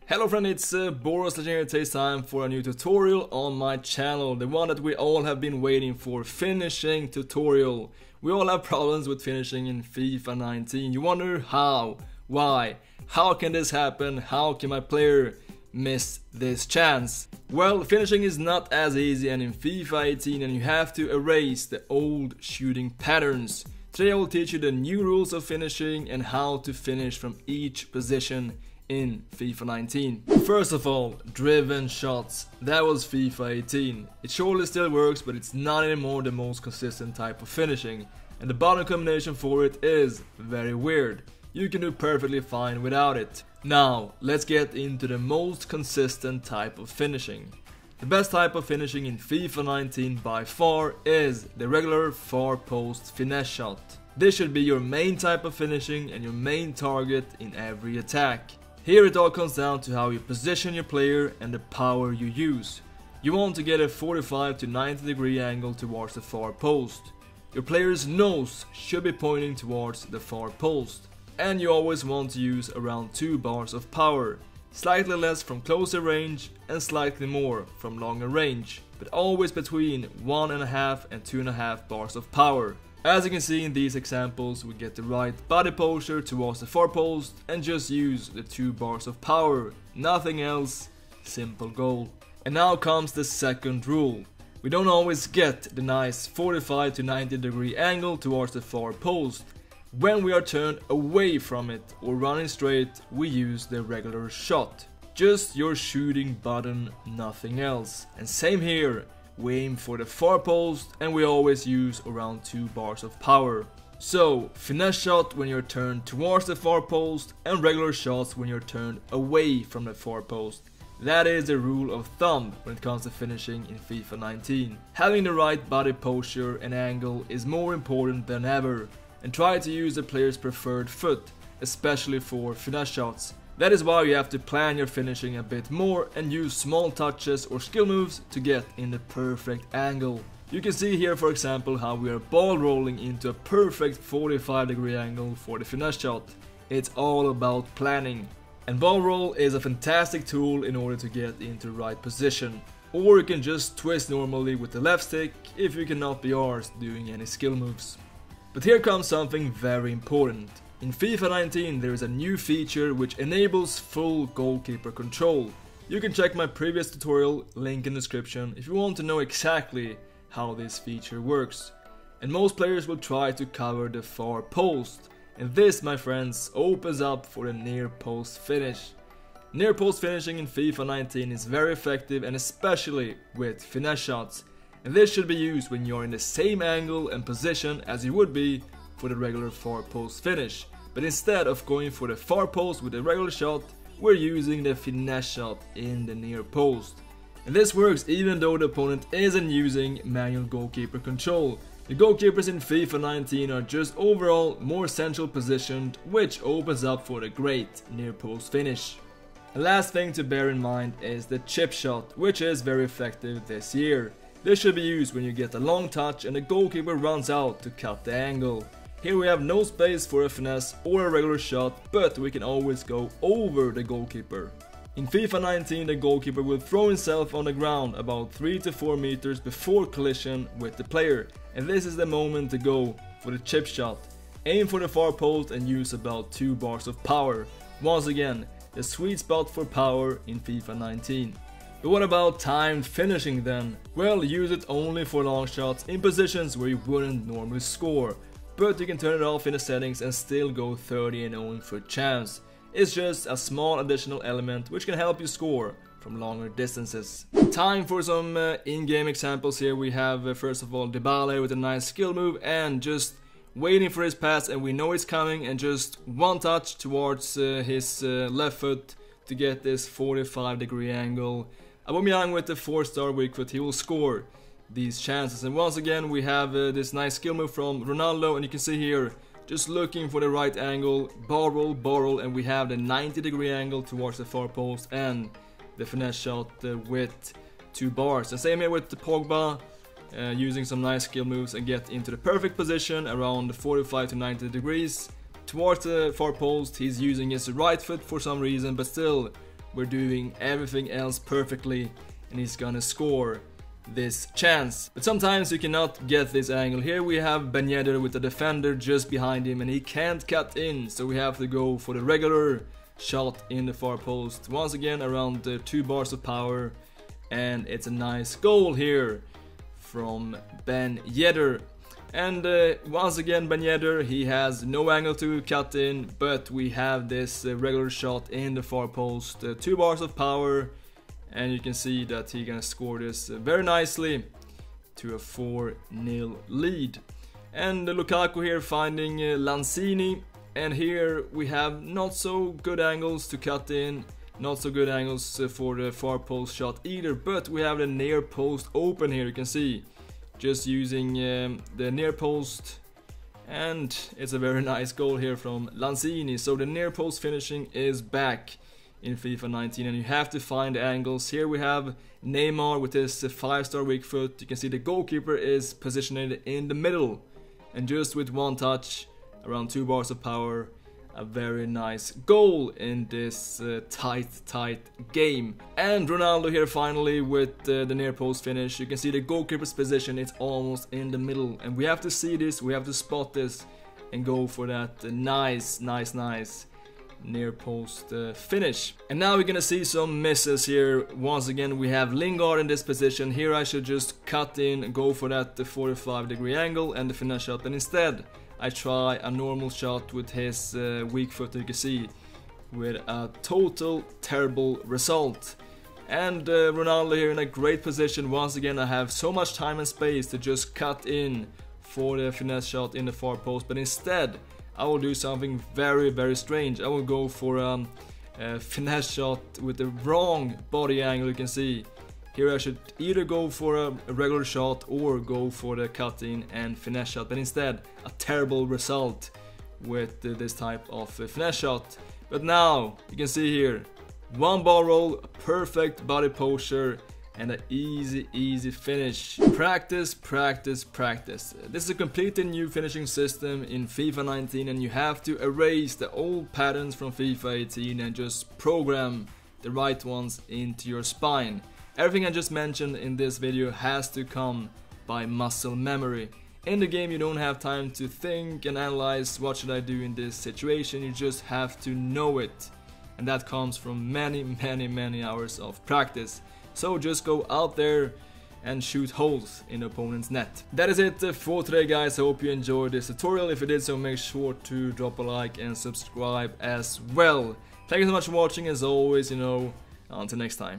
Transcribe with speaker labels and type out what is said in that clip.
Speaker 1: Hello friend, it's BorasLegend here. It's time for a new tutorial on my channel. The one that we all have been waiting for, finishing tutorial. We all have problems with finishing in FIFA 19. You wonder how, why, how can this happen, how can my player miss this chance? Well, finishing is not as easy and in FIFA 18 and you have to erase the old shooting patterns. Today I will teach you the new rules of finishing and how to finish from each position in FIFA 19. First of all, driven shots. That was FIFA 18. It surely still works, but it's not anymore the most consistent type of finishing. And the bottom combination for it is very weird. You can do perfectly fine without it. Now, let's get into the most consistent type of finishing. The best type of finishing in FIFA 19 by far is the regular far post finesse shot. This should be your main type of finishing and your main target in every attack. Here it all comes down to how you position your player and the power you use. You want to get a 45 to 90 degree angle towards the far post. Your player's nose should be pointing towards the far post. And you always want to use around 2 bars of power. Slightly less from closer range and slightly more from longer range. But always between 1.5 and 2.5 bars of power. As you can see in these examples, we get the right body posture towards the far post and just use the 2 bars of power. Nothing else. Simple goal. And now comes the second rule. We don't always get the nice 45 to 90 degree angle towards the far post. When we are turned away from it or running straight, we use the regular shot. Just your shooting button, nothing else. And same here. We aim for the far post and we always use around 2 bars of power. So, finesse shot when you're turned towards the far post and regular shots when you're turned away from the far post. That is the rule of thumb when it comes to finishing in FIFA 19. Having the right body posture and angle is more important than ever. And try to use the player's preferred foot, especially for finesse shots. That is why you have to plan your finishing a bit more and use small touches or skill moves to get in the perfect angle. You can see here for example how we are ball rolling into a perfect 45 degree angle for the finesse shot. It's all about planning. And ball roll is a fantastic tool in order to get into the right position. Or you can just twist normally with the left stick if you cannot be arsed doing any skill moves. But here comes something very important. In FIFA 19 there is a new feature which enables full goalkeeper control. You can check my previous tutorial, link in the description, if you want to know exactly how this feature works. And most players will try to cover the far post. And this, my friends, opens up for the near post finish. Near post finishing in FIFA 19 is very effective and especially with finesse shots. And this should be used when you're in the same angle and position as you would be for the regular far post finish. But instead of going for the far post with the regular shot, we're using the finesse shot in the near post. And this works even though the opponent isn't using manual goalkeeper control. The goalkeepers in FIFA 19 are just overall more central positioned, which opens up for the great near post finish. The last thing to bear in mind is the chip shot, which is very effective this year. This should be used when you get a long touch and the goalkeeper runs out to cut the angle. Here we have no space for a finesse or a regular shot, but we can always go over the goalkeeper. In FIFA 19 the goalkeeper will throw himself on the ground about 3 to 4 meters before collision with the player, and this is the moment to go for the chip shot. Aim for the far post and use about 2 bars of power. Once again, the sweet spot for power in FIFA 19. But what about timed finishing then? Well, use it only for long shots in positions where you wouldn't normally score. But you can turn it off in the settings and still go 30-0 for a chance. It's just a small additional element which can help you score from longer distances. Time for some in-game examples here. We have first of all Dybala with a nice skill move and just waiting for his pass, and we know it's coming, and just one touch towards his left foot to get this 45 degree angle. Aubameyang with the 4-star weak foot, he will score these chances. And once again we have this nice skill move from Ronaldo, and you can see here just looking for the right angle, ball roll, and we have the 90 degree angle towards the far post and the finesse shot with 2 bars. And same here with the Pogba, using some nice skill moves and get into the perfect position around 45 to 90 degrees towards the far post. He's using his right foot for some reason, but still we're doing everything else perfectly and he's gonna score this chance. But sometimes you cannot get this angle. Here we have Ben Yedder with the defender just behind him and he can't cut in, so we have to go for the regular shot in the far post. Once again around 2 bars of power, and it's a nice goal here from Ben Yedder. And once again Ben Yedder, he has no angle to cut in, but we have this regular shot in the far post, 2 bars of power, and you can see that he's gonna score this very nicely to a 4-0 lead. And Lukaku here finding Lanzini, and here we have not so good angles to cut in, not so good angles for the far post shot either, but we have the near post open here, you can see, just using the near post, and it's a very nice goal here from Lanzini. So the near post finishing is back in FIFA 19, and you have to find the angles. Here we have Neymar with his 5-star weak foot. You can see the goalkeeper is positioned in the middle, and just with one touch, around 2 bars of power, a very nice goal in this tight game. And Ronaldo here finally with the near post finish. You can see the goalkeeper's position, it's almost in the middle, and we have to see this, we have to spot this and go for that nice near post finish. And now we're gonna see some misses here. Once again we have Lingard in this position. Here I should just cut in, go for that 45-degree angle and the finesse shot, but instead I try a normal shot with his weak foot, you can see, with a total terrible result. And Ronaldo here in a great position. Once again I have so much time and space to just cut in for the finesse shot in the far post, but instead I will do something very strange. I will go for a finesse shot with the wrong body angle, you can see. Here I should either go for a regular shot or go for the cut-in and finesse shot, but instead a terrible result with this type of finesse shot. But now you can see here, 1 ball roll, a perfect body posture, and an easy finish. Practice. This is a completely new finishing system in FIFA 19, and you have to erase the old patterns from FIFA 18 and just program the right ones into your spine. Everything I just mentioned in this video has to come by muscle memory. In the game you don't have time to think and analyze what should I do in this situation, you just have to know it. And that comes from many hours of practice. So just go out there and shoot holes in the opponent's net. That is it for today, guys. I hope you enjoyed this tutorial. If you did so, make sure to drop a like and subscribe as well. Thank you so much for watching, as always, until next time.